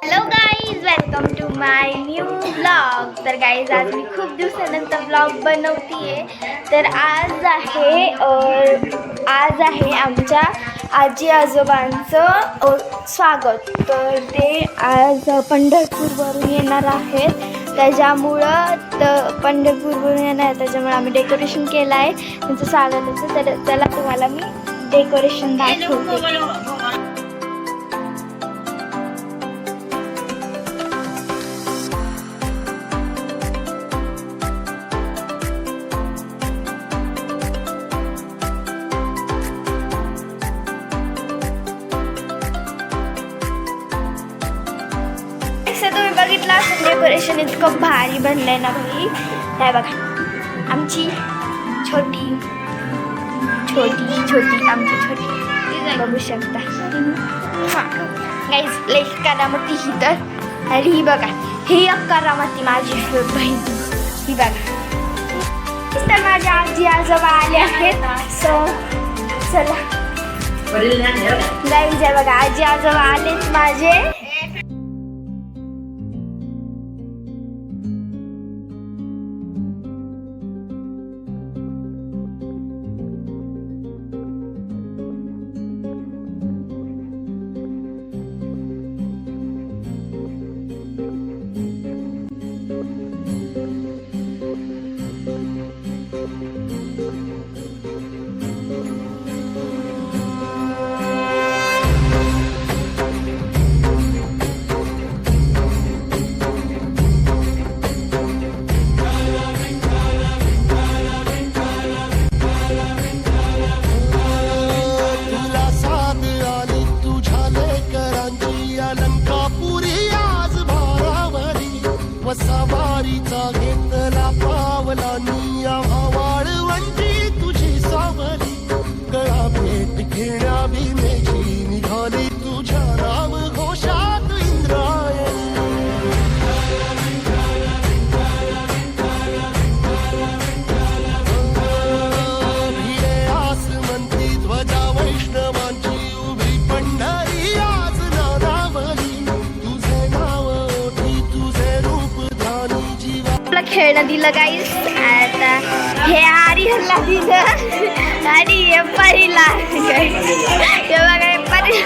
Hello guys, welcome to my new blog. तर guys, आज मी खूप दिवसानंतर ब्लॉग बनवतीये. तर आज आहे आमच्या आजी आजोबांचं स्वागत. तर ते आज पंढरपूरवरून येणार आहेत. त्याच्यामुळं पंढरपूरवरून येणार आहे, त्याच्यामुळे आम्ही डेकोरेशन केलं आहे त्यांचं स्वागताचं. तर चला तुम्हाला मी डेकोरेशन दाखवते. तुम्ही बघितलं असेल डेकोरेशन इतकं भारी बनलंय ना भाई. काय बघा, आमची छोटी आमची छोटी बघू शकता. हां गाईज, लई करामती ही. तर आणि ही बघा, ही एक करामती माझी बहीण. ही बघा, तर माझ्या आजी आजोबा आले आहेत. सो चला गाईज, आहे बघा, आजी आजोबा आलेच माझे. सवारीचा घेतला पावला निया वाळवंटी तुझी सावली. गळा भेट घेण्या भीमेची निघाली तुझ्या राम घोषात इंद्रायणी. भिडे आसमंती ध्वजा वैष्णवांची उभी पंढरी आज नादावली. तुझे नाव ओठी तुझे रूप खेळणं दिलं गाईस. आता हे आर्यनला दिलं आणि हे परीला. हे बघा, हे परी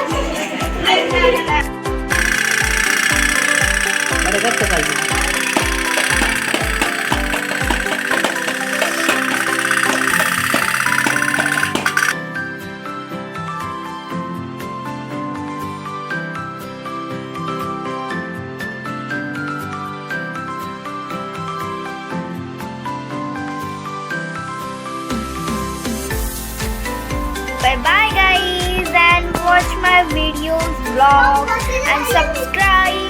bye guys, and watch my videos, vlogs and subscribe.